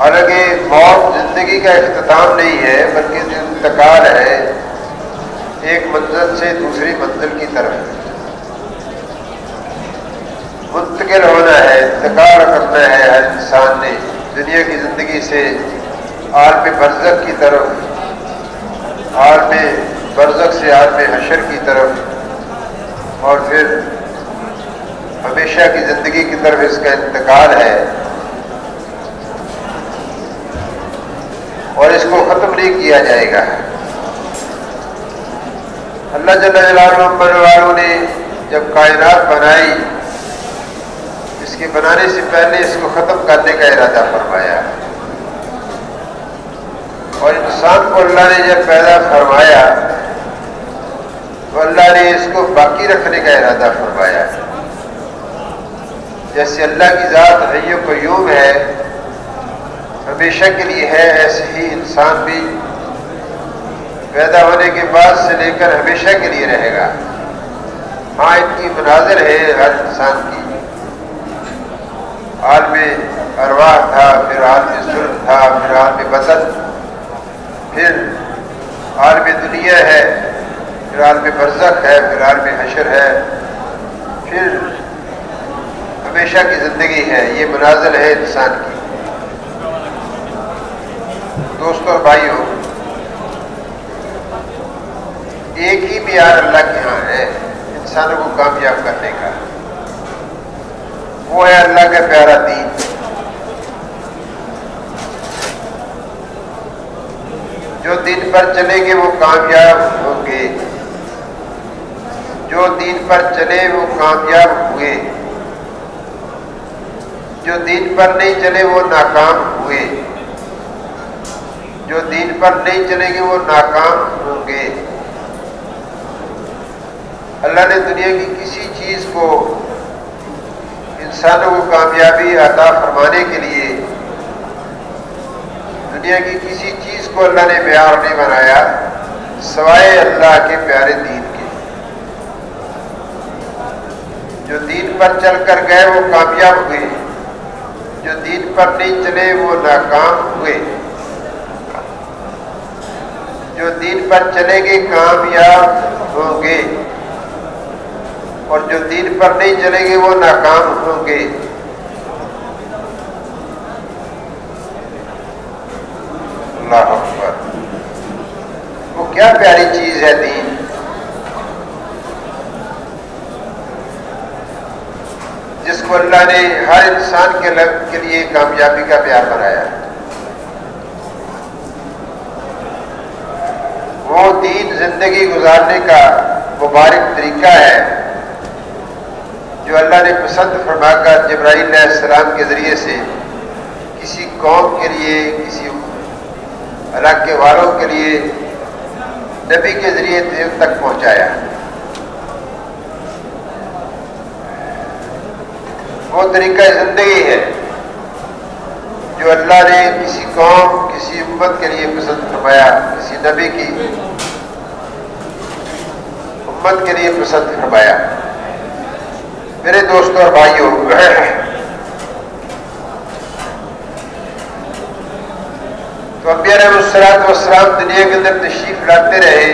حالانکہ موت زندگی کا اختتام نہیں ہے بلکہ انتقال ہے ایک منزل سے دوسری منزل کی طرف، منتقل ہونا ہے، انتقال کرنا ہے ہر انسان نے دنیا کی زندگی سے عالم برزخ کی طرف، عالم برزخ سے عالم حشر کی طرف، اور پھر ہمیشہ کی زندگی کی طرف اس کا انتقال ہے، اور اس کو ختم نہیں کیا جائے گا۔ اللہ جل جلالہ نے جب کائنات بنائی، اس کے بنانے سے پہلے اس کو ختم کرنے کا ارادہ فرمایا، اور انسان کو اللہ نے جب پیدا فرمایا تو اللہ نے اس کو باقی رکھنے کا ارادہ فرمایا۔ جیسے اللہ کی ذات حی و قیوم ہے، ہمیشہ کے لیے ہے، ایسے ہی انسان بھی پیدا ہونے کے بعد سے لے کر ہمیشہ کے لیے رہے گا۔ ہاں ان کی مناظر ہے ہر انسان کی، عالم ارواح تھا، پھر عالم صلب تھا، پھر عالم بدن، پھر عالم دنیا ہے، پھر عالم برزخ ہے، پھر عالم حشر ہے، پھر ہمیشہ کی زندگی ہے۔ یہ منازل ہے انسان کی۔ دوستوں اور بھائیوں، ایک ہی معیار اللہ کے ہاں ہے انسانوں کو کامیاب کرنے کا، وہ ہے اللہ کا پیارا دین۔ جو دین پر چلیں گے وہ کامیاب ہوں گے، جو دین پر چلے وہ کامیاب ہوئے، جو دین پر نہیں چلے وہ ناکام ہوئے، جو دین پر نہیں چلیں گے وہ ناکام ہوں گے۔ اللہ نے دنیا کی کسی چیز کو انسانوں کو کامیابی عطا فرمانے کے لیے، دنیا کی کسی چیز کو اللہ نے معیار نہیں بنایا سوائے اللہ کے پیارے دین کے۔ جو دین پر چل کر گئے وہ کامیاب ہوئے، جو دین پر نہیں چلے وہ ناکام ہوئے۔ جو دین پر چلیں گے کامیاب ہوں گے، اور جو دین پر نہیں چلیں گے وہ ناکام ہوں گے۔ اللہ اکبر! وہ کیا پیاری چیز ہے دین! جس کو اللہ نے ہر انسان کے لیے کامیابی کا پیار بنایا۔ وہ دین زندگی گزارنے کا مبارک طریقہ ہے جو اللہ نے پسند فرما کر جبرائیل علیہ السلام کے ذریعے سے کسی قوم کے لیے، کسی علاقے والوں کے لیے نبی کے ذریعے دین تک پہنچایا۔ وہ طریقہ زندگی ہے جو اللہ نے کسی قوم، کسی امت کے لیے پسند فرمایا، کسی نبی کی امت کے لیے پسند فرمایا۔ میرے دوستوں اور بھائیوں، تو انبیاء علیہ السلام دنیا کے اندر تشریف لاتے رہے۔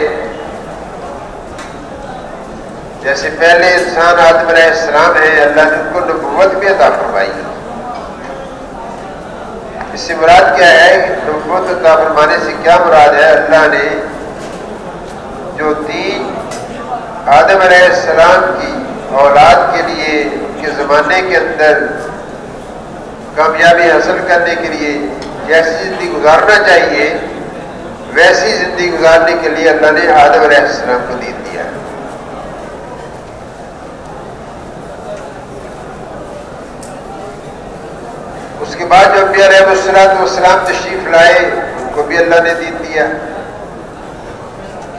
جیسے پہلے انسان آدم علیہ السلام ہے، اللہ نے ان کو نبوت بھی عطا فرمائی۔ اس سے مراد کیا ہے؟ نبوت عطا فرمانے سے کیا مراد ہے؟ اللہ نے جو دین آدم علیہ السلام کی اولاد کے لیے ان کے زمانے کے اندر کامیابی حاصل کرنے کے لیے جیسی زندگی گزارنا چاہیے، ویسی زندگی گزارنے کے لیے اللہ نے آدم علیہ السلام کو دین دیا۔ اس کے بعد جو انبیاء علیہ السلام تشریف لائے، ان کو بھی اللہ نے دین دیا،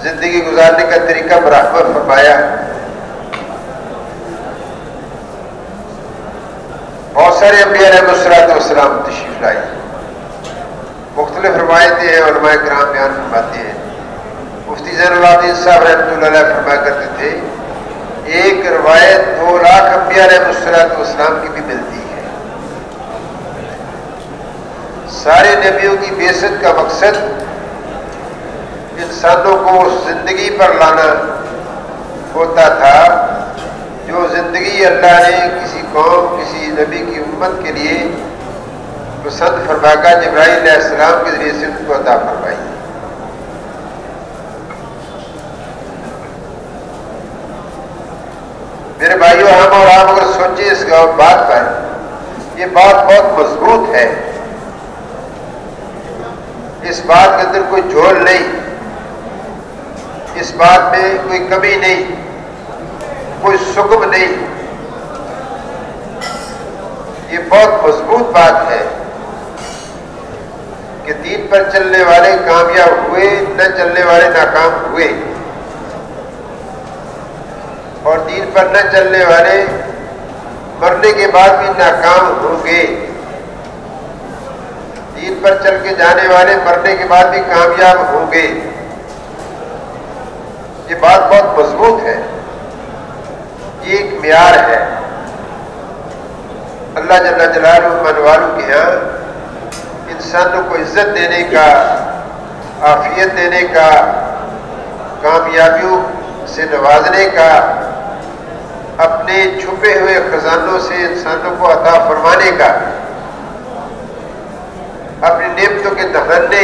زندگی گزارنے کا طریقہ مراقبہ فرمایا۔ بہت سارے انبیاء علیہ السلام تشریف لائے، مختلف روایتیں ہیں، علماء کرام بیان فرماتے ہیں۔ مفتی زین العابدین صاحب رحمۃ اللہ علیہ فرمایا کرتے تھے، ایک روایت 2 لاکھ انبیاء علیہ السلام کی بھی ملتی ہے۔ سارے نبیوں کی بعثت کا مقصد انسانوں کو اس زندگی پر لانا ہوتا تھا جو زندگی اللہ نے کسی قوم کسی نبی کی امت کے لیے پسند فرما کر جبرائیل علیہ السلام کے ذریعے سے ان کو عطا فرمائی۔ میرے بھائیوں، ہم اور آپ اگر سوچیں اس بات پر، یہ بات بہت مضبوط ہے، اس بات کے اندر کوئی جھول نہیں، اس بات میں کوئی کمی نہیں، کوئی سکم نہیں، یہ بہت مضبوط بات ہے کہ دین پر چلنے والے کامیاب ہوئے، نہ چلنے والے ناکام ہوئے، اور دین پر نہ چلنے والے مرنے کے بعد بھی ناکام ہوں گے، دین پر چل کے جانے والے مرنے کے بعد بھی کامیاب ہوں گے۔ یہ بات بہت مضبوط ہے، یہ ایک معیار ہے۔ اللہ جل جلالہ من والوں کے ہاں انسانوں کو عزت دینے کا، عافیت دینے کا، کامیابیوں سے نوازنے کا، اپنے چھپے ہوئے خزانوں سے انسانوں کو عطا فرمانے کا، اپنی نعمتوں کے دہانے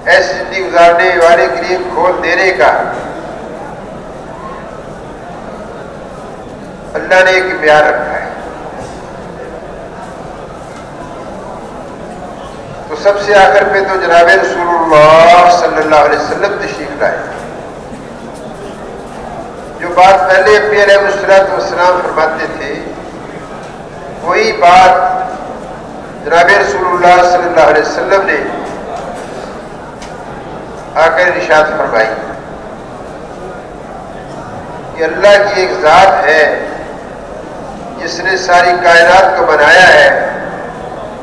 ایسی زندگی گزارنے والے کے لیے کھول دینے کا اللہ نے ایک معیار رکھا ہے۔ تو سب سے آخر پہ تو جناب رسول اللہ صلی اللہ علیہ وسلم تشریف لائے۔ جو بات پہلے انبیاء علیہ السلام فرماتے تھے، وہی بات جناب رسول اللہ صلی اللہ علیہ وسلم نے آ کر ارشاد فرمائی کہ اللہ کی ایک ذات ہے جس نے ساری کائنات کو بنایا ہے۔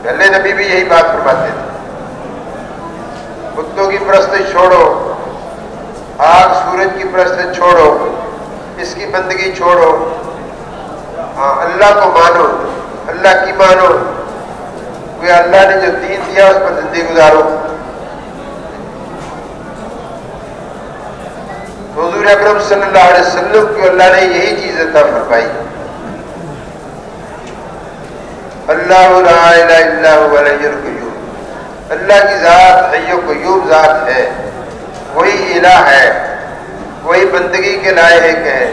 پہلے نبی بھی یہی بات فرماتے تھے، بتوں کی پرستش چھوڑو، آگ سورج کی پرستش چھوڑو، اس کی بندگی چھوڑو، ہاں اللہ کو مانو، اللہ کی مانو، کوئی اللہ نے جو دین دیا اس پر زندگی گزارو۔ حضور اکرم صلی اللہ علیہ وسلم کو اللہ نے یہی چیز عطا فرمائی۔ اللہ لا الہ الا هو الحی القیوم، اللہ کی ذات حی و قیوم ذات ہے، وہی الہ ہے، وہی بندگی کے لائق ہے،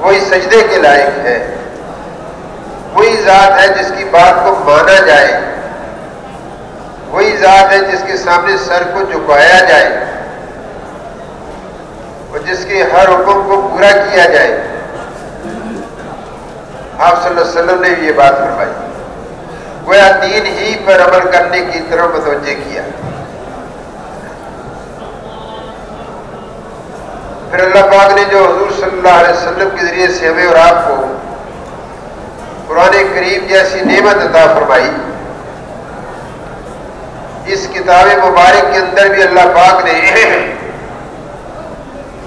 وہی سجدے کے لائق ہے، وہی ذات ہے جس کی بات کو مانا جائے، وہی ذات ہے جس کے سامنے سر کو جھکایا جائے اور جس کے ہر حکم کو پورا کیا جائے۔ آپ صلی اللہ علیہ وسلم نے یہ بات فرمائی، گویا دین ہی پر عمل کرنے کی طرف متوجہ کیا۔ پھر اللہ پاک نے جو حضور صلی اللہ علیہ وسلم کے ذریعے سے ہمیں اور آپ کو قرآن کریم جیسی نعمت عطا فرمائی، اس کتاب مبارک کے اندر بھی اللہ پاک نے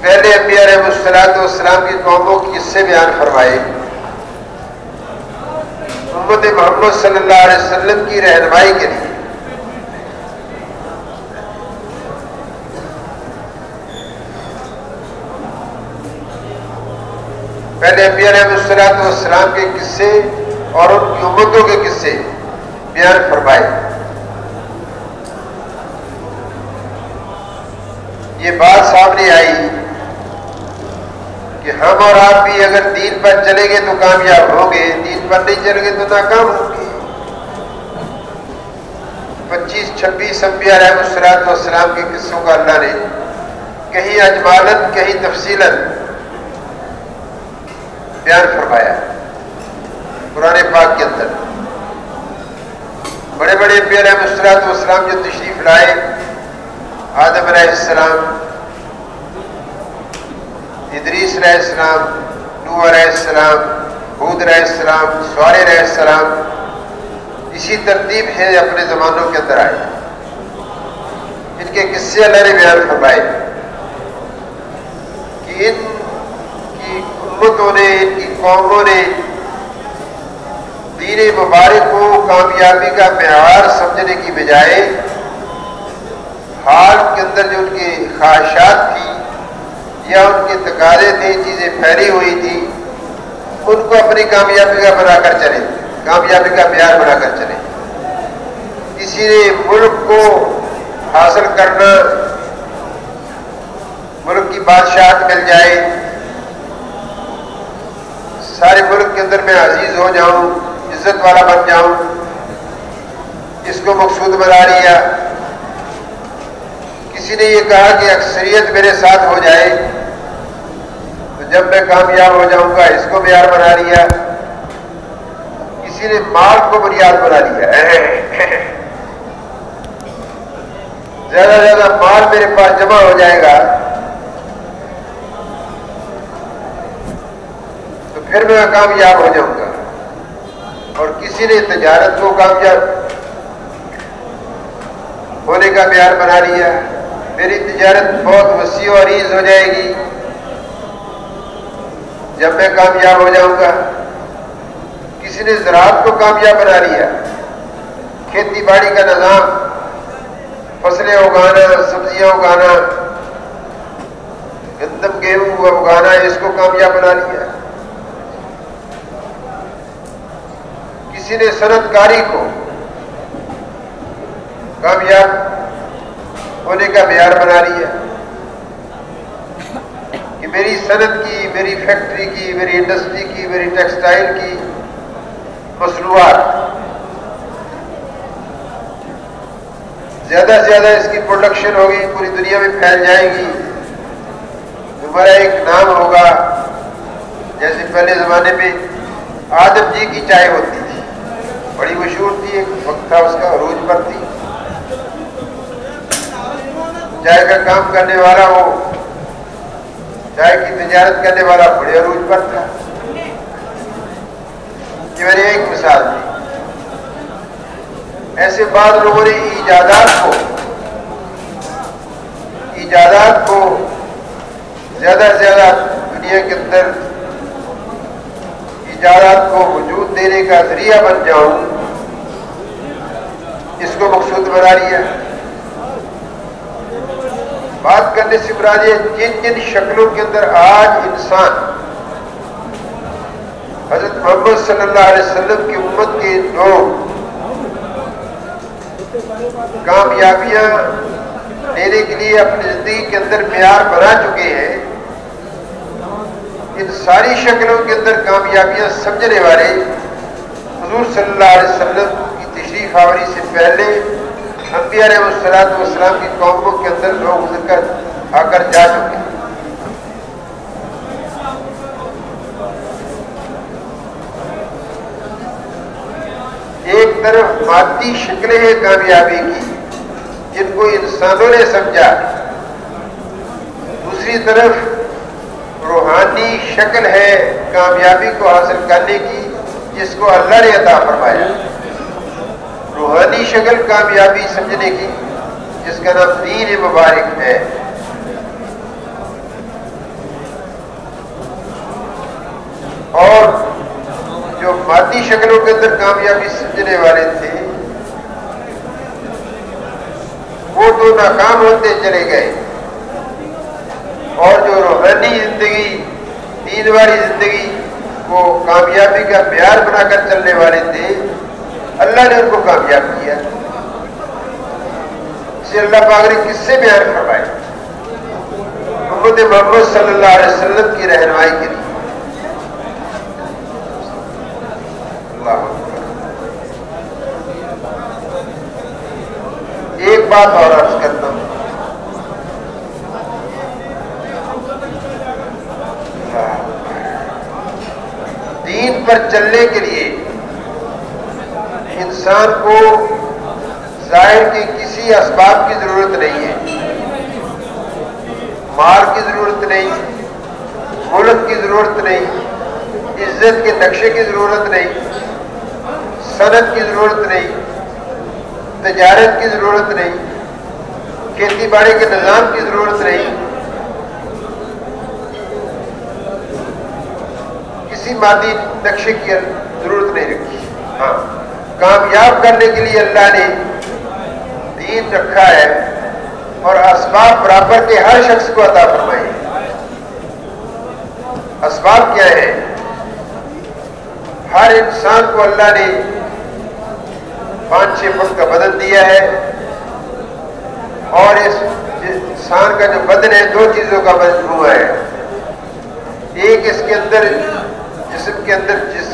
پہلے انبیاء علیہ السلام کی قوموں کے قصے بیان فرمائے، امت محمد صلی اللہ علیہ وسلم کی رہنمائی کے لیے۔ پہلے انبیاء علیہ السلام کے قصے اور ان کی امتوں کے قصے بیان فرمائے۔ یہ بات سامنے آئی کہ ہم اور آپ بھی اگر دین پر چلیں گے تو کامیاب ہوں گے، دین پر نہیں چلیں گے تو ناکام ہوں گے۔ 25-26 انبیاء علیہ السلام کے قصوں کا اللہ نے کہیں اجمالاً کہیں تفصیلاً بیان فرمایا قرآن پاک کے اندر۔ بڑے بڑے انبیاء علیہ السلام جو تشریف لائے، آدم علیہ السلام، ادریس علیہ السلام، نوح علیہ السلام، ہود علیہ السلام، صالح علیہ السلام، اسی ترتیب سے اپنے زمانوں کے اندر آئے۔ ان کے قصے اللہ نے بیان فرمائے کہ ان کی امتوں نے، ان کی قوموں نے دین مبارک کو کامیابی کا معیار سمجھنے کی بجائے حال کے اندر جو ان کی خواہشات تھی یا ان کے تقاضے تھے، چیزیں پھیلی ہوئی تھی، ان کو اپنی کامیابی کا بنا کر چلے، کامیابی کا معیار بنا کر چلے۔ کسی نے ملک کو حاصل کرنا، ملک کی بادشاہت مل جائے، سارے ملک کے اندر میں عزیز ہو جاؤں، عزت والا بن جاؤں، اس کو مقصود بنا لیا۔ کسی نے یہ کہا کہ اکثریت میرے ساتھ ہو جائے تو جب میں کامیاب ہو جاؤں گا، اس کو معیار بنا لیا۔ کسی نے مال کو بنیاد بنا لیا، زیادہ سے زیادہ مال میرے پاس جمع ہو جائے گا تو پھر میں کامیاب ہو جاؤں گا۔ اور کسی نے تجارت کو کامیاب ہونے کا معیار بنا لیا، میری تجارت بہت وسیع و عریض ہو جائے گی جب میں کامیاب ہو جاؤں گا۔ کسی نے زراعت کو کامیاب بنا لیا، کھیتی باڑی کا نظام، فصلیں اگانا، سبزیاں اگانا، گندم گیہوں اگانا، اس کو کامیاب بنا لیا۔ کسی نے صنعت کاری کو کامیاب ہونے کا معیار بنا لیا کہ میری صنعت کی، میری فیکٹری کی، میری انڈسٹری کی، میری ٹیکسٹائل کی مصنوعات زیادہ سے زیادہ اس کی پروڈکشن ہوگی، پوری دنیا میں پھیل جائے گی، ہمارا ایک نام ہوگا۔ جیسے پہلے زمانے میں آدم جی کی چائے ہوتی تھی، بڑی مشہور تھی، ایک وقت تھا اس کا، عروج پر تھی۔ چائے کا کام کرنے والا، وہ چائے کی تجارت کرنے والا بڑے عروج پر تھا۔ یہ میری ایک مثال تھی۔ ایسے بعض لوگوں نے ایجادات کو زیادہ سے زیادہ دنیا کے اندر ایجادات کو وجود دینے کا ذریعہ بن جاؤں، اس کو مقصود بنا لیا۔ بات کرنے سے مراد یہ جن جن شکلوں کے اندر آج انسان حضرت محمد صلی اللہ علیہ وسلم کی امت کے لوگ کامیابیاں لینے کے لیے اپنی زندگی کے اندر معیار بنا چکے ہیں، ان ساری شکلوں کے اندر کامیابیاں سمجھنے والے حضور صلی اللہ علیہ وسلم کی تشریف آوری سے پہلے انبیاء علیہ السلام کی قوموں کے اندر لوگ گزر کر آ کر جا چکے ہیں۔ ایک طرف مادی شکلیں ہیں کامیابی کی جن کو انسانوں نے سمجھا، دوسری طرف روحانی شکل ہے کامیابی کو حاصل کرنے کی جس کو اللہ نے عطا فرمایا۔ روحانی شکل کامیابی سمجھنے کی جس کا نام دین مبارک ہے۔ اور جو مادی شکلوں کے اندر کامیابی سمجھنے والے تھے وہ تو ناکام ہوتے چلے گئے، اور جو روحانی زندگی، دین والی زندگی کو کامیابی کا معیار بنا کر چلنے والے تھے، اللہ نے ان کو کامیاب کیا۔ اسے اللہ پاک نے کس سے بیان فرمائے؟ امت محمد صلی اللہ علیہ وسلم کی رہنمائی کے لیے۔ ایک بات اور عرض کرتا ہوں، دین پر چلنے کے لیے انسان کو ظاہر کے کسی اسباب کی ضرورت نہیں ہے، مال کی ضرورت نہیں، ملک کی ضرورت نہیں، عزت کے نقشے کی ضرورت نہیں، صنعت کی ضرورت نہیں، تجارت کی ضرورت نہیں، کھیتی باڑی کے نظام کی ضرورت نہیں، کسی مادی نقشے کی ضرورت نہیں رکھی۔ ہاں، کامیاب کرنے کے لیے اللہ نے دین رکھا ہے اور اسباب برابر کے ہر شخص کو عطا فرمائے. اسباب کیا ہے؟ ہر انسان کو اللہ نے 5-6 فٹ کا بدن دیا ہے اور اس انسان کا جو بدن ہے 2 چیزوں کا مجموعہ ہے. ایک اس کے اندر جسم کے اندر جس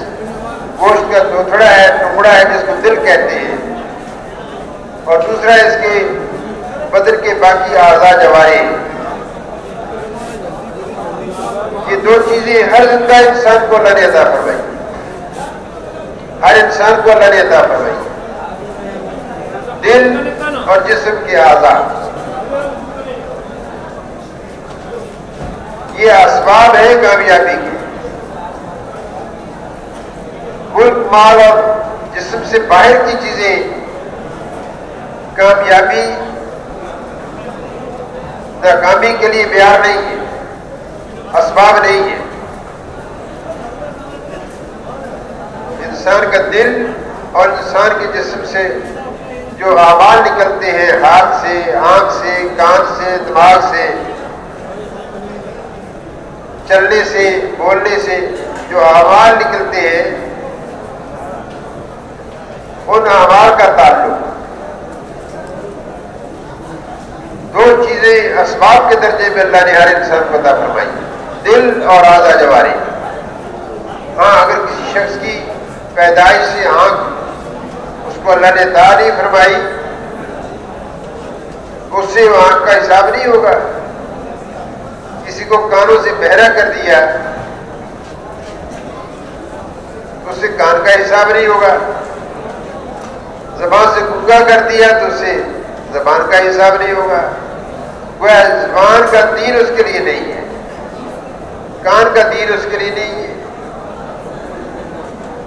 گوشت کا ٹکڑا ہے جس کو دل کہتے ہیں، اور دوسرا اس کے بدن کے باقی اعضاء جوارح. یہ 2 چیزیں ہر زندہ انسان کو اللہ نے عطا فرمائی. ہر انسان کو اللہ نے عطا فرمائی، دل اور جسم کے اعضاء. یہ اسباب ہے کامیابی کے. ملک، مال اور جسم سے باہر کی چیزیں کامیابی ناکامی کے لیے معیار نہیں ہے، اسباب نہیں ہے. انسان کا دل اور انسان کے جسم سے جو اعمال نکلتے ہیں، ہاتھ سے، آنکھ سے، کان سے، دماغ سے، چلنے سے، بولنے سے جو اعمال نکلتے ہیں، ان اعمال کا تعلق 2 چیزیں اسباب کے درجے میں اللہ نے ہر انسان کو عطا فرمائی، دل اور اعضاء جوارح. ہاں، اگر کسی شخص کی پیدائش سے آنکھ اس کو اللہ نے عطا نہیں فرمائی، اس سے وہ آنکھ کا حساب نہیں ہوگا. کسی کو کانوں سے بہرا کر دیا، اس سے کان کا حساب نہیں ہوگا. زبان سے گنگا کر دیا تو اس سے زبان کا حساب نہیں ہوگا. گویا زبان کا دین اس کے لیے نہیں ہے، کان کا دین اس کے لیے نہیں ہے.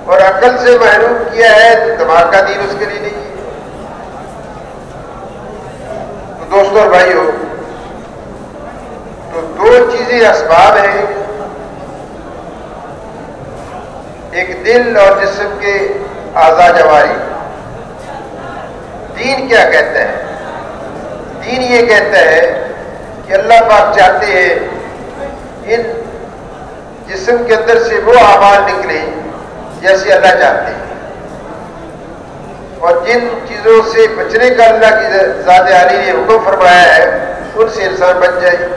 اور عقل سے محروم کیا ہے تو دماغ کا دین اس کے لیے نہیں ہے. تو دوستوں اور بھائیوں، تو 2 چیزیں اسباب ہیں، ایک دل اور جسم کے اعضاء جوارح. دین کیا کہتا ہے؟ دین یہ کہتا ہے کہ اللہ پاک چاہتے ہیں ان جسم کے اندر سے وہ اعمال نکلیں جیسے اللہ چاہتے ہیں، اور جن چیزوں سے بچنے کا اللہ کی ذات عالی نے حکم فرمایا ہے ان سے انسان بچ جائے.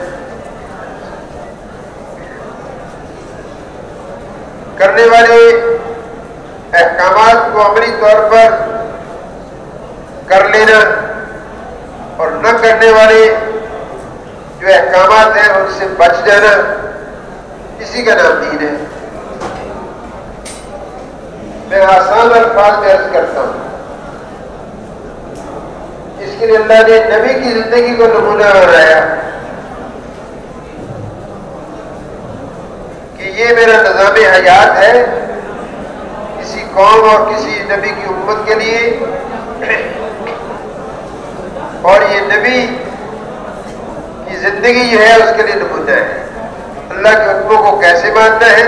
کرنے والے احکامات کو عملی طور پر کر لینا اور نہ کرنے والے جو احکامات ہیں ان سے بچ جانا، اسی کا نام دین ہے. میں آسان الفاظ میں عرض کرتا ہوں، اس کے لیے اللہ نے نبی کی زندگی کو نمونہ بنایا کہ یہ میرا نظام حیات ہے کسی قوم اور کسی نبی کی امت کے لیے، اور یہ نبی کی زندگی جو ہے اس کے لیے نمونہ ہے. اللہ کے حکموں کو کیسے ماننا ہے،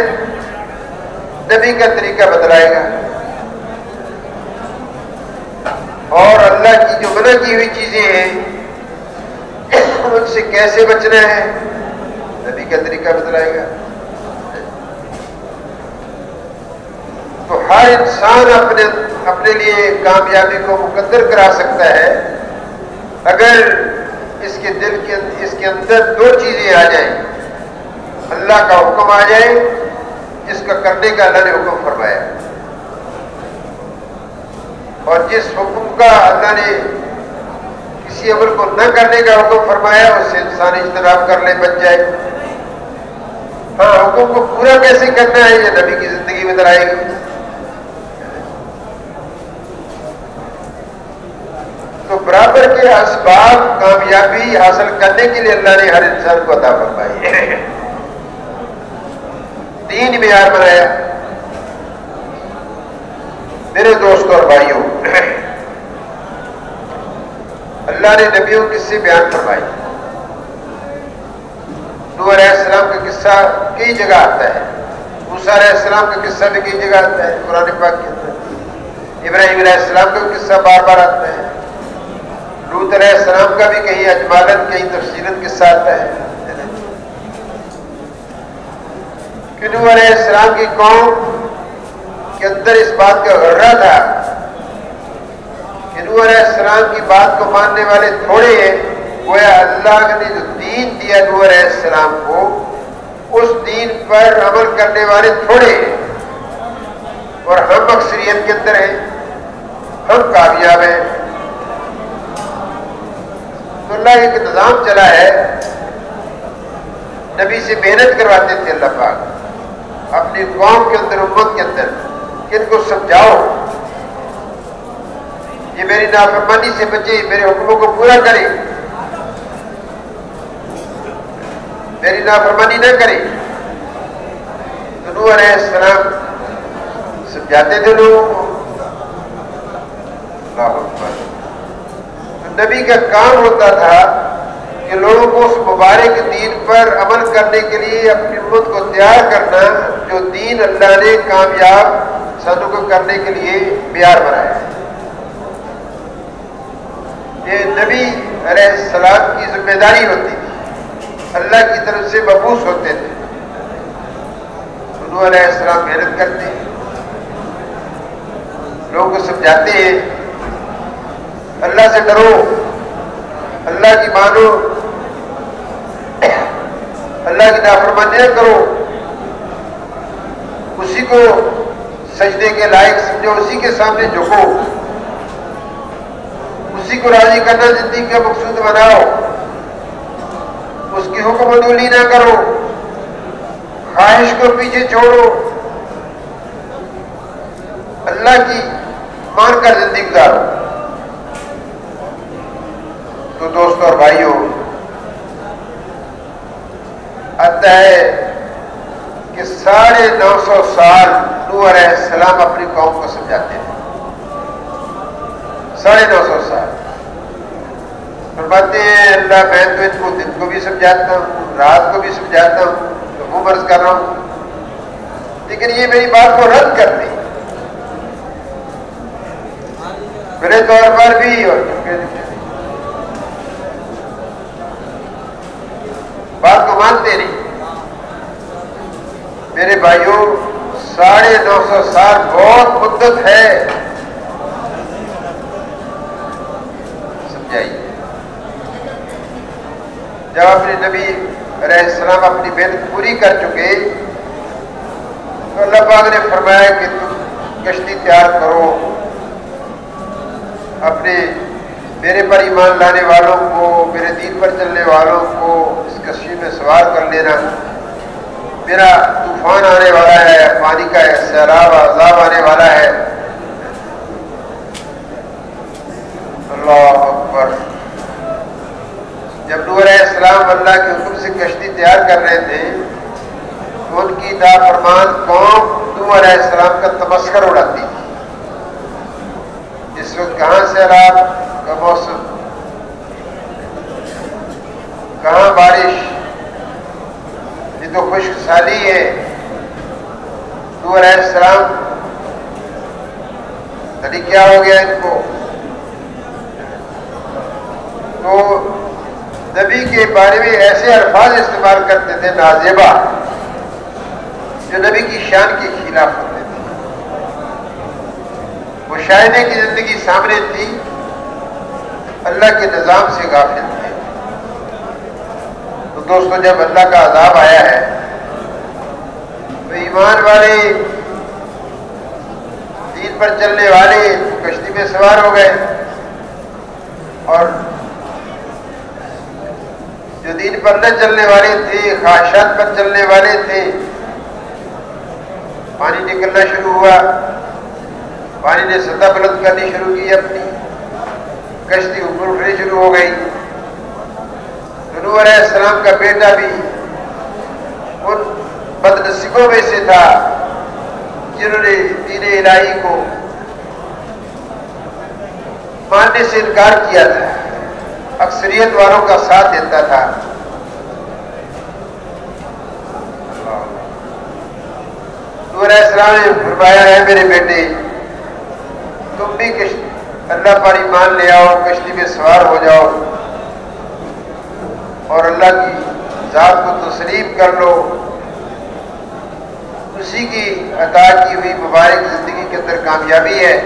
نبی کا طریقہ بتلائے گا، اور اللہ کی جو منع کی ہوئی چیزیں ہیں ان سے کیسے بچنا ہے، نبی کا طریقہ بتلائے گا. تو ہر انسان اپنے لیے کامیابی کو مقدر کرا سکتا ہے اگر اس کے اندر 2 چیزیں آ جائیں. اللہ کا حکم آ جائے جس کا کرنے کا اللہ نے حکم فرمایا، اور جس حکم کا اللہ نے کسی عمل کو نہ کرنے کا حکم فرمایا اس سے انسان اجتناب کر لے، بچ جائے. ہاں، حکم کو پورا کیسے کرنا ہے یہ نبی کی زندگی میں بتلائے گی. تو برابر کے اسباب کامیابی حاصل کرنے کے لیے اللہ نے ہر انسان کو عطا فرمائی. دین معیار بنایا. میرے دوستوں اور بھائیوں، اللہ نے نبیوں کے قصے بیان فرمائے. نوح علیہ السلام کا قصہ کئی جگہ آتا ہے، موسیٰ علیہ السلام کا قصہ بھی کئی جگہ آتا ہے قرآن پاک کے اندر. ابراہیم علیہ السلام کا قصہ بار بار آتا ہے، لوط علیہ السلام کا بھی کہیں اجمالاً کہیں تفصیلاً قصہ آتا ہے کہ نوح علیہ السلام کی قوم کے اندر اس بات کا غرہ تھا کہ نوح علیہ السلام کی بات کو ماننے والے تھوڑے ہیں، گویا اللہ نے جو دین دیا نوح علیہ السلام کو اس دین پر عمل کرنے والے تھوڑے ہیں، اور ہم اکثریت کے اندر ہیں، ہم کامیاب ہیں۔ تو اللہ ایک نظام چلا ہے، نبی سے محنت کرواتے تھے اللہ پاک اپنی قوم کے اندر، امت کے اندر، کہ ان کو سمجھاؤ یہ میری نافرمانی سے بچے، میرے حکموں کو پورا کرے، میری نافرمانی نہ کرے۔ تو نوح علیہ السلام سمجھاتے تھے لوگوں کو۔ اللہ اکبر۔ تو نبی کا کام ہوتا تھا کہ لوگوں کو اس مبارک دین پر عمل کرنے کے لیے اپنی امت کو تیار کرنا، جو دین اللہ نے کامیاب سانوں کو کرنے کے لیے معیار بنایا ہے۔ یہ نبی علیہ السلام کی ذمہ داری ہوتی تھی، اللہ کی طرف سے مبعوث ہوتے تھے۔ نوح علیہ السلام محنت کرتے ہیں، لوگوں کو سمجھاتے ہیں اللہ سے ڈرو، اللہ کی مانو، اللہ کی نافرمانی نہ کرو، اسی کو سجدے کے لائق سمجھو، اسی کے سامنے جھکو، اسی کو راضی کرنا زندگی کا مقصود بناؤ، اس کی حکم عدولی نہ کرو، خواہش کو پیچھے چھوڑو، اللہ کی مان کر زندگی گزارو۔ تو دوستوں اور بھائیوں، آتا ہے کہ 950 سال نوح علیہ السلام اپنی قوم کو سمجھاتے ہیں، 950 سال فرماتے ہیں اللہ میں تو ان کو دن کو بھی سمجھاتا ہوں، رات کو بھی سمجھاتا ہوں، تو وہ برس کر رہا ہوں، لیکن یہ میری بات کو رد کر دی، میرے طور پر بھی اور بات کو مانتے نہیں۔ میرے بھائیوں، 950 سال بہت مدت ہے، سمجھائیے۔ جب اپنے نبی علیہ السلام اپنی محنت پوری کر چکے تو اللہ پاک نے فرمایا کہ تم کشتی تیار کرو، اپنے میرے پر ایمان لانے والوں کو، میرے دین پر چلنے والوں کو اس کشتی میں سوار کر لینا، میرا طوفان آنے والا ہے، پانی کا سیلاب عذاب آنے والا ہے۔ اللہ اکبر۔ جب نوح علیہ السلام اللہ کے حکم سے کشتی تیار کر رہے تھے تو ان کی نافرمان قوم نوح علیہ السلام کا تمسخر اڑاتی تھی۔ اس وقت کہاں سیلاب کا موسم، کہاں بارش، یہ تو خشک سالی ہے۔ نوح علیہ السلام تری کیا ہو گیا ان کو؟ تو نبی کے بارے میں ایسے الفاظ استعمال کرتے تھے نازیبہ، جو نبی کی شان کے خلاف ہوتے تھے۔ مشاہدے کی زندگی سامنے تھی، اللہ کے نظام سے غافل تھے۔ تو دوستو، جب اللہ کا عذاب آیا ہے تو ایمان والے، دین پر چلنے والے کشتی میں سوار ہو گئے، اور جو دین پر نہ چلنے والے تھے، خواہشات پر چلنے والے تھے، پانی نکلنا شروع ہوا، پانی نے سطح بلند کرنی شروع کی، اپنی کشتی اوپر اٹھنی شروع ہو گئی۔ نوح علیہ السلام کا بیٹا بھی ان بد نصیبوں میں سے تھا جنہوں نے دین الہی کو ماننے سے انکار کیا تھا، اکثریت والوں کا ساتھ دیتا تھا۔ نوح علیہ السلام نے فرمایا ہے میرے بیٹے، تم بھی اللہ پر ایمان لے آؤ، کشتی میں سوار ہو جاؤ اور اللہ کی ذات کو تسلیم کر لو، اسی کی عطا کی ہوئی مبارک زندگی کے اندر کامیابی ہے۔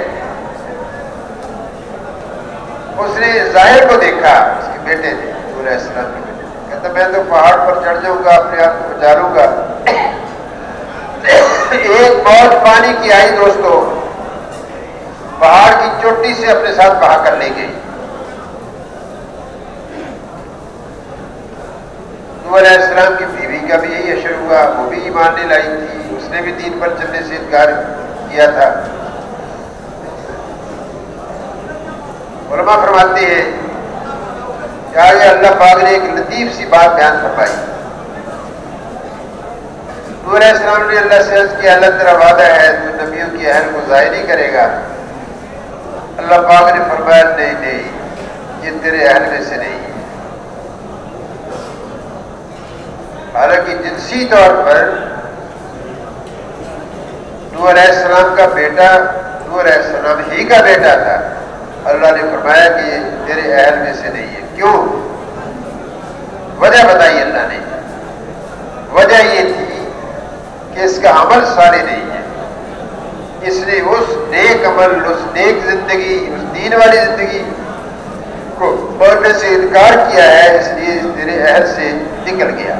اس نے ظاہر کو دیکھا، اس کے بیٹے نے، علیہ السلام کے بیٹے نے، کہتا میں تو پہاڑ پر چڑھ جاؤں گا، اپنے آپ کو بچا لوں گا۔ ایک موج پانی کی آئی دوستو، پہاڑ کی چوٹی سے اپنے ساتھ بہا کر لے گئی۔ نوح علیہ السلام کی بیوی کا بھی یہی اشر ہوا، وہ بھی ایمان نہیں لائی تھی، اس نے بھی دین پر چلنے سے انکار کیا تھا۔ علماء فرماتے ہیں کہ آگے اللہ پاک نے ایک لطیف سی بات بیان فرمائی۔ نوح علیہ السلام نے اللہ سے عرض کیا، اللہ تیرا وعدہ ہے تو نبیوں کی اہل کو ضائع نہیں کرے گا۔ اللہ پاک نے فرمایا نہیں نہیں، یہ تیرے اہل میں سے نہیں ہے۔ حالانکہ جنسی طور پر نوح علیہ السلام کا بیٹا نوح علیہ السلام ہی کا بیٹا تھا، اللہ نے فرمایا کہ یہ تیرے اہل میں سے نہیں ہے۔ کیوں؟ وجہ بتائی اللہ نے۔ وجہ یہ تھی کہ اس کا عمل صالح نہیں ہے، اس نے اس نیک عمل، اس نیک زندگی، اس دین والی زندگی کو پڑھنے سے انکار کیا ہے، اس لیے تیرے اہل سے نکل گیا۔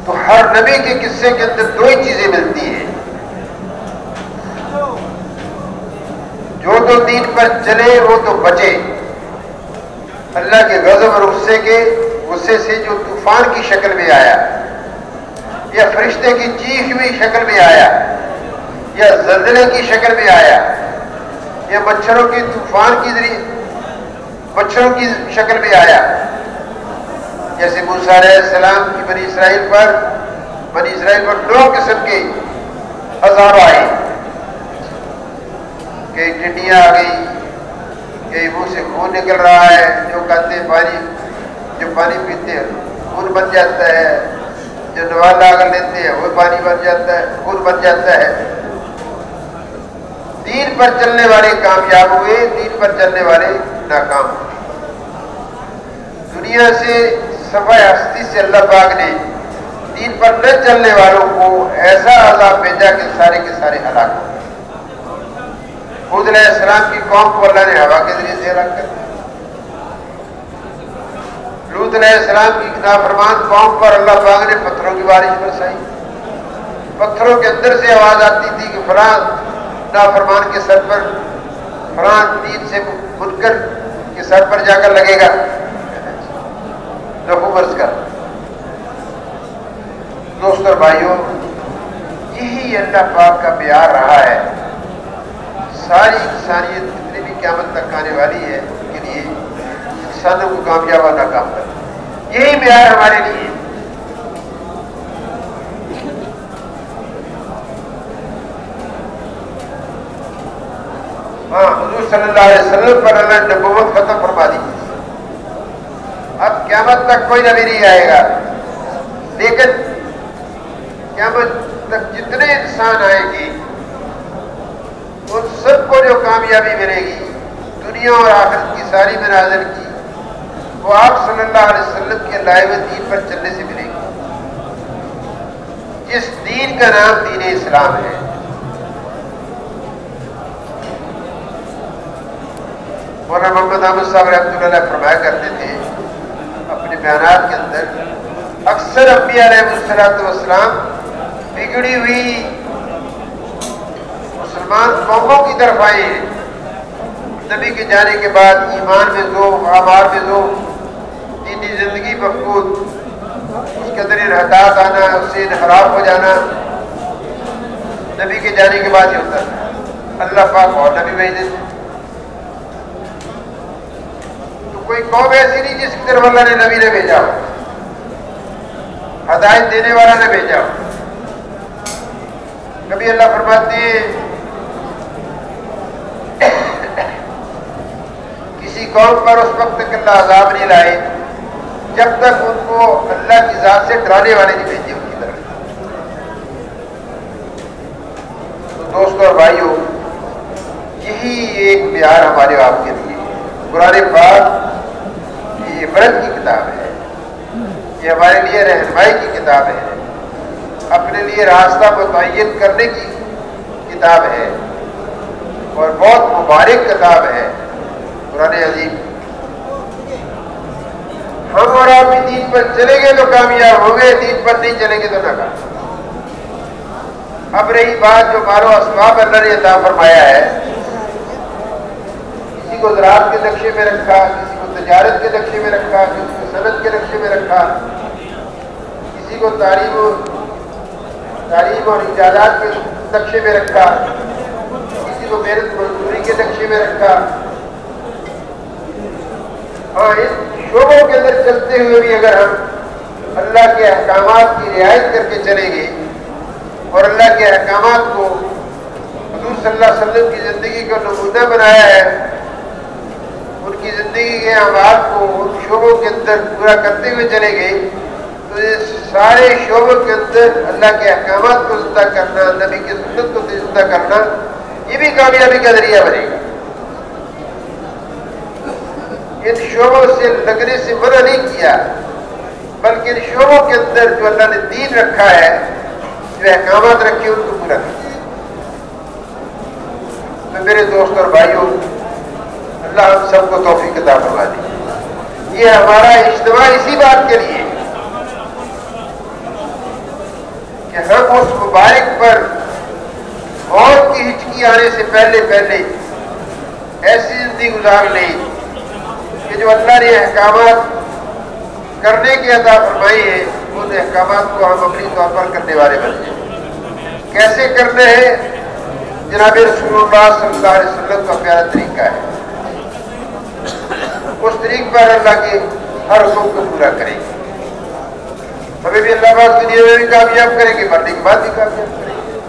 تو ہر نبی کے قصے کے اندر دو ہی چیزیں ملتی ہیں، جو تو دین پر چلے وہ تو بچے، اللہ کے غضب اور غصے سے جو طوفان کی شکل میں آیا، یا فرشتے کی چیخ ہوئی شکل میں آیا، یا زلزلے کی شکل میں آیا، یا مچھروں کی طوفان کی مچھروں کی شکل میں آیا، جیسے موسیٰ علیہ السلام کی بنی اسرائیل پر دو قسم کے عذاب آئے، کئی ٹڈیاں آ گئی، کئی منہ سے خون نکل رہا ہے، جو کہتے جو پانی پیتے ہیں خون بن جاتا ہے، جو نوالا اگر لیتے ہیں وہ پانی بن جاتا ہے، خون بن جاتا ہے۔ دین پر چلنے والے کامیاب ہوئے، دین پر چلنے والے ناکام ہوئے۔ دنیا سے صفحہ ہستی سے اللہ پاک نے دین پر نہ چلنے والوں کو ایسا عذاب بھیجا کہ سارے کے سارے ہلاک ہو گئے۔ ہود علیہ السلام کی قوم کو اللہ نے ہوا کے ذریعے سے ہلاک کر دیا۔ لوط علیہ السلام کی نافرمان قوم پر اللہ پاک نے پتھروں کی بارش برسائی۔ پتھروں کے اندر سے آواز آتی تھی کہ فلاں نافرمان کے سر پر، فلاں دین سے منکر کے سر پر جا کر لگے گا، لہو برس کر۔ دوستو اور بھائیوں، یہی اللہ پاک کا پیار رہا ہے۔ ساری انسانیت جتنی بھی قیامت تک آنے والی ہے ان کے لیے انسانوں کو کامیاب اور ناکام کرنا، یہی معیار ہمارے لیے۔ ہاں، حضور صلی اللہ علیہ وسلم پر اللہ نے نبوت ختم فرما دی، اب قیامت تک کوئی نبی نہیں آئے گا، لیکن قیامت تک جتنے انسان آئیں گے ان سب کو جو کامیابی ملے گی دنیا اور آخرت کی ساری منازل کی، وہ آپ صلی اللہ علیہ وسلم کے لائے ہوئے دین پر چلنے سے ملے گی، جس دین کا نام دین اسلام ہے۔ مولانا محمد احمد صاحب رحمۃ اللہ علیہ فرمایا کرتے تھے اپنے بیانات کے اندر، اکثر انبیاء علیہ السلام بگڑی ہوئی مسلمان قوموں کی طرف آئے ہیں۔ نبی کے جانے کے بعد ایمان میں ذوق، اعمال میں ذوق، دینی زندگی مفقود، اس کے اندر انحطاط آنا، اس سے انحراف ہو جانا، نبی کے جانے کے بعد ہی ہوتا ہے۔ اللہ پاک اور نبی بھیج دیتے، تو کوئی قوم ایسی نہیں جس کی طرف اللہ نے نبی نے بھیجا ہو، ہدایت دینے والا نے بھیجا ہو۔ کبھی اللہ فرماتے ہیں کسی قوم پر اس وقت تک اللہ عذاب نہیں لائے جب تک ان کو اللہ کی ذات سے ڈرانے والے نہیں بھیجے ان کی طرف۔ اور بھائیوں، یہی ایک معیار ہمارے آپ کے لیے قرآن پاک یہ عبرت کی کتاب ہے، یہ ہمارے لیے رہنمائی کی کتاب ہے، اپنے لیے راستہ متعین کرنے کی کتاب ہے، اور بہت مبارک کتاب ہے قرآن عظیم۔ ہم اور آپ بھی دین پر چلیں گے تو کامیاب ہوں گے، دین پر نہیں چلیں گے تو ناکام۔ اب رہی بات جو مال و اسباب اللہ نے عطا فرمایا ہے، کسی کو زراعت کے نقشے میں رکھا، کسی کو تجارت کے نقشے میں رکھا، کسی کو صنعت کے نقشے میں رکھا، کسی کو تعلیم اور ایجادات کے نقشے میں رکھا، کسی کو محنت مزدوری کے نقشے میں رکھا۔ ہاں، ان شعبوں کے اندر چلتے ہوئے بھی اگر ہم اللہ کے احکامات کی رعایت کر کے چلیں گے اور اللہ کے احکامات کو حضور صلی اللہ علیہ وسلم کی زندگی کا نمونہ بنایا ہے، ان کی زندگی کے اعمال کو ان شعبوں کے اندر پورا کرتے ہوئے چلیں گے تو اس سارے شعبوں کے اندر اللہ کے احکامات کو زندہ کرنا، نبی کی سنت کو زندہ کرنا، یہ بھی کامیابی کا ذریعہ بنے گا۔ ان شعبوں سے لگنے سے منع نہیں کیا، بلکہ ان شعبوں کے اندر جو اللہ نے دین رکھا ہے، جو احکامات رکھے، ان کو پورا کیا۔ تو میرے دوست اور بھائیوں، اللہ ہم سب کو توفیق عطا فرما دے۔ یہ ہمارا اجتماع اسی بات کے لیے کہ ہم اس مبارک پر موت کی ہچکی آنے سے پہلے ایسی زندگی گزار لیں کہ جو اللہ نے احکامات کرنے کی عطا فرمائی ہے، ان احکامات کو ہم اپنی طور پر کرنے والے بن جائیں۔ کیسے کرنے ہیں؟ جناب رسول اللہ صلی اللہ علیہ وسلم کا پیارا طریقہ ہے، اس طریق پر اللہ کے ہر حکم کو پورا کریں گے۔ ہمیں بھی اللہ پاک دنیا میں بھی کامیاب کریں گے، مرنے کے بعد بھی کامیاب کریں گے۔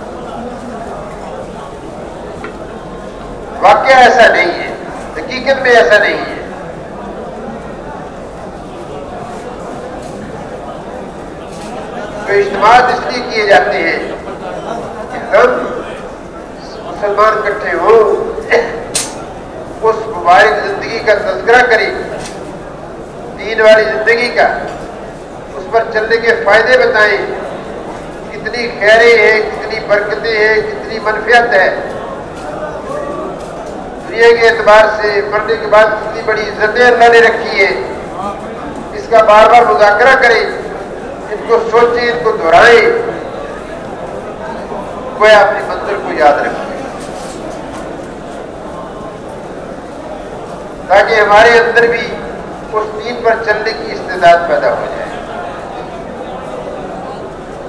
واقعہ ایسا نہیں ہے، حقیقت میں ایسا نہیں ہے۔ تو اجتماعات اس لیے کیے جاتے ہیں کہ ہم مسلمان اکٹھے ہوں، اس مبارک زندگی کا تذکرہ کریں، دین والی زندگی کا، اس پر چلنے کے فائدے بتائیں، کتنی خیریں ہیں، کتنی برکتیں ہیں، کتنی منفعت ہے، دنیا کے اعتبار سے مرنے کے بعد کتنی بڑی عزتیں اللہ نے رکھی ہے، اس کا بار بار مذاکرہ کریں، ان کو سوچیں، ان کو دہرائیں، کوئی اپنی منزل کو یاد رکھے، تاکہ ہمارے اندر بھی اس دین پر چلنے کی استعداد پیدا ہو جائے۔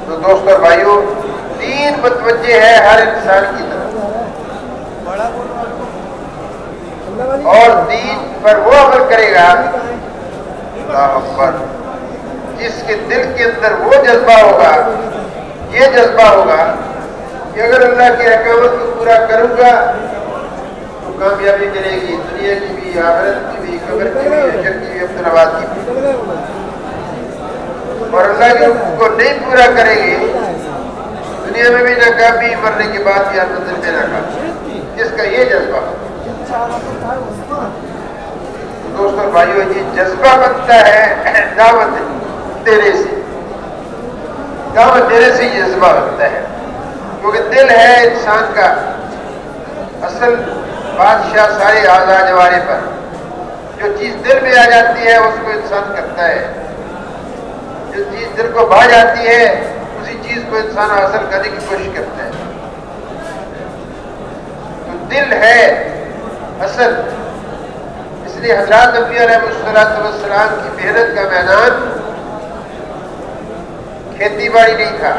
تو دوستو اور بھائیوں، دین متوجہ ہے ہر انسان کی طرف، اور دین پر وہ عمل کرے گا، اللہ اکبر، جس کے دل کے اندر وہ جذبہ ہوگا، یہ جذبہ ہوگا کہ اگر اللہ کے احکامات کو پورا کروں گا تو کامیابی ملے گی، دنیا کی بھی، آخرت کی بھی، قبر کی بھی، حشر کی بھی، عبدالآباد کی بھی۔ اور اللہ کے حکم کو نہیں پورا کریں گے، دنیا میں بھی ناکامی، مرنے کے بعد بھی منزل میں ناکامی، جس کا یہ جذبہ ہوگا۔ دوستو بھائیو، یہ جذبہ بنتا ہے دعوت دینے سے، دعوت دینے سے یہ جذبہ بنتا ہے، کیونکہ دل ہے انسان کا اصل بادشاہ سارے اعضاء جوارے پر۔ جو چیز دل میں آ جاتی ہے اس کو انسان کرتا ہے، جو چیز دل کو بھا جاتی ہے اسی چیز کو انسان حاصل کرنے کی کوشش کرتا ہے۔ تو دل ہے اصل، اس لیے حضرات انبیاء علیہ السلام کی محنت کا میدان کھیتی باڑی نہیں تھا،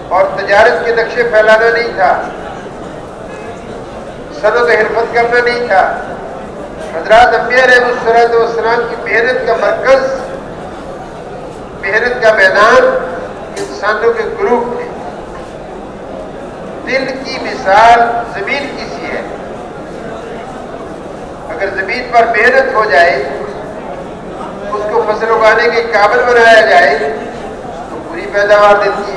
اور تجارت کے نقشے پھیلانا نہیں تھا، صنعت و حرفت کرنا نہیں تھا۔ حضرات انبیاء علیہ السلام کی محنت کا مرکز، محنت کا میدان انسانوں کے گروپ تھے۔ دل کی مثال زمین کی سی ہے، اگر زمین پر محنت ہو جائے، اس کو فصل اگانے کے قابل بنایا جائے تو پوری پیداوار دیتی ہے۔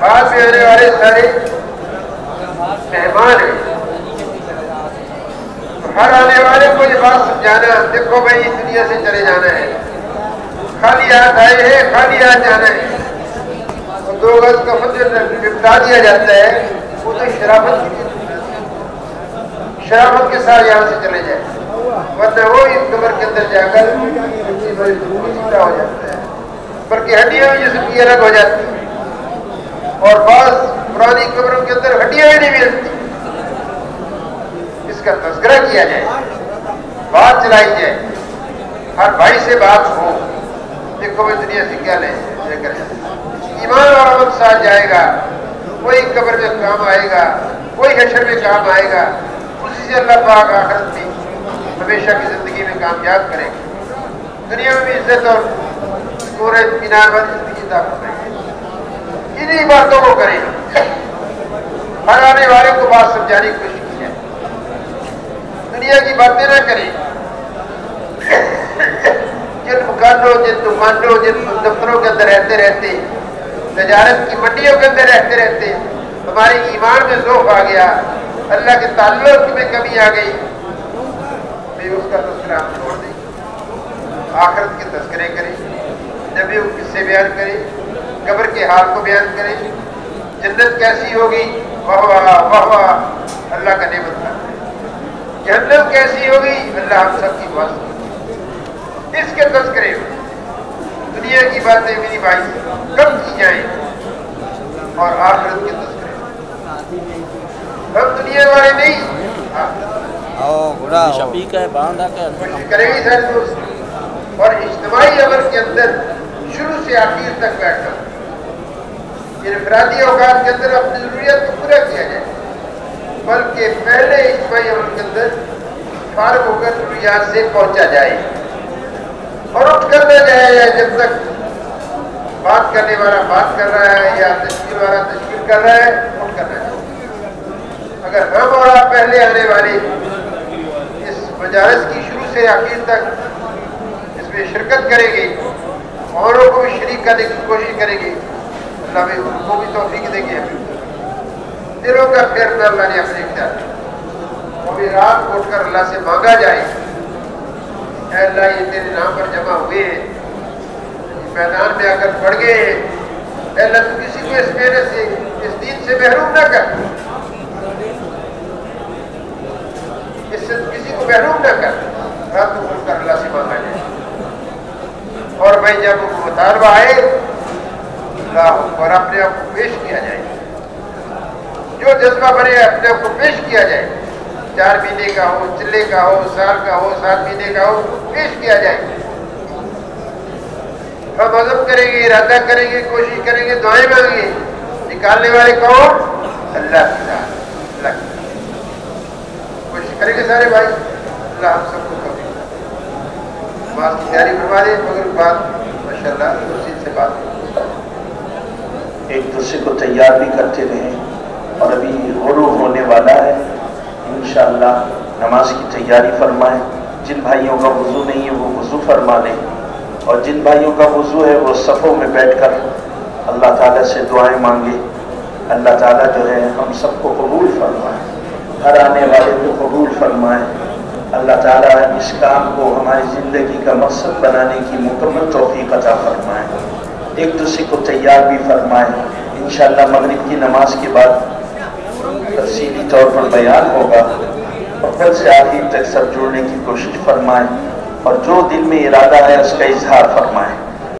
بعد میں آنے والے سارے مہمان ہیں، ہر آنے والے کو یہ بات سمجھانا، دیکھو بھائی دنیا سے چلے جانا ہے، خالی ہاتھ آئے ہیں، خالی ہاتھ جانا ہے۔ اور 2 گز کفن جو نپٹا دیا جاتا ہے وہ تو شرافت کے ساتھ یہاں سے چلے جائے، ورنہ وہ اس قبر کے اندر جا کر ٹوٹا ہو جاتا ہے، بلکہ ہڈیاں بھی جسم کی الگ ہو جاتی ہیں، اور بعض پرانی قبروں کے اندر ہڈیاں بھی نہیں ملتی۔ اس کا تذکرہ کیا جائے، بات چلائی جائے، ہر بھائی سے بات ہو، دیکھو میں دنیا سے کیا لے کر ایمان اور عمل ساتھ جائے گا، کوئی قبر میں کام آئے گا، کوئی حشر میں کام آئے گا، اسی سے اللہ پاک آخرت میں ہمیشہ کی زندگی میں کامیاب کرے گا، دنیا میں بھی عزت اور نور اطمینان والی زندگی عطا فرمائے گا۔ انہی باتوں کو کریں، ہر آنے والے کو بات سمجھانے کی کوشش کی جائے، دنیا کی باتیں نہ کریں، جن مکانوں، جن دکانوں، جن دفتروں کے اندر رہتے تجارت کی منڈیوں کے اندر رہتے ہمارے ایمان میں ذوف آ گیا، اللہ کے تعلق میں کمی آ گئی، میں اس کا تذکرہ ہم چھوڑ دیں، آخرت کے تذکرے کریں، نبیوں کے قصے بیان کریں، قبر کے حال کو بیان کریں، جنت کیسی ہوگی، واہ واہ واہ واہ، اللہ کا نعمت ہے، جہنم کیسی ہوگی، اللہ ہم سب کی دعا سے اس کے تذکرے میں دنیا کی باتیں میری بھائی کم کی جائیں اور آخرت کے تذکرے میں ہم دنیا والے نہیں، کوشش کریں گے سارے دوست، اور اجتماعی عمل کے اندر شروع سے آخر تک بیٹھ کر انفرادی اوقات کے اندر اپنی ضروریات کو پورا کیا جائے، بلکہ پہلے اجتماعی عمل کے اندر فارغ ہو کر ضروریات سے پہنچا جائے، اور اٹھ کر نہ جائے جب تک بات کرنے والا بات کر رہا ہے یا تشکیل والا تشکیل کر رہا ہے، اٹھ کر نہ جائے۔ اگر ہم اور آپ پہلے آنے والے اس مجالس کی شروع سے آخر تک اس میں شرکت کریں گے، اوروں کو بھی شریک کرنے کی کوشش کریں گے، اللہ بھی ان کو بھی توفیق دیں گے، دلوں کا فیصلہ اللہ نے اپنے اختیار کیا، وہ بھی رات کو اٹھ کر اللہ سے مانگا جائے، اے اللہ یہ تیرے نام پر جمع ہوئے ہیں، میدان میں آ کر پڑ گئے ہیں، اے اللہ تو کسی کو اس محنت سے، اس دین سے محروم نہ کر، اس سے کسی کو محروم نہ کر، رات کو اٹھ کر اللہ سے مانگا جائے، اور بھائی جب وہ مطالبہ آئے اللہ اور اپنے آپ کو پیش کیا جائے، جو جذبہ بنے اپنے آپ کو پیش کیا جائے، 4 مہینے کا ہو، چلے کا ہو، سال کا ہو، 7 مہینے کا ہو، پیش کیا جائے، ہم عزم کریں گے، ارادہ کریں گے، کوشش کریں گے، دعائیں مانگیں گے، نکالنے والے کون؟ اللہ کی ذات، اللہ کی کوشش کریں گے سارے بھائی، اللہ ہم سب کو توفیق دے، بات کی تیاری فرما دے، مگر بات ماشاءاللہ تفصیل سے بات ایک دوسرے کو تیار بھی کرتے رہیں، اور ابھی غروب ہونے والا ہے، انشاءاللہ نماز کی تیاری فرمائیں، جن بھائیوں کا وضو نہیں ہے وہ وضو فرما لیں، اور جن بھائیوں کا وضو ہے وہ صفوں میں بیٹھ کر اللہ تعالیٰ سے دعائیں مانگے، اللہ تعالیٰ جو ہے ہم سب کو قبول فرمائے، ہر آنے والے کو قبول فرمائے، اللہ تعالیٰ اس کام کو ہماری زندگی کا مقصد بنانے کی مکمل توفیق عطا فرمائے، ایک دوسرے کو تیار بھی فرمائے، انشاءاللہ مغرب کی نماز کے بعد تفصیلی طور پر بیان ہوگا، اول سے آخر تک سب جوڑنے کی کوشش فرمائیں، اور جو دل میں ارادہ ہے اس کا اظہار فرمائیں۔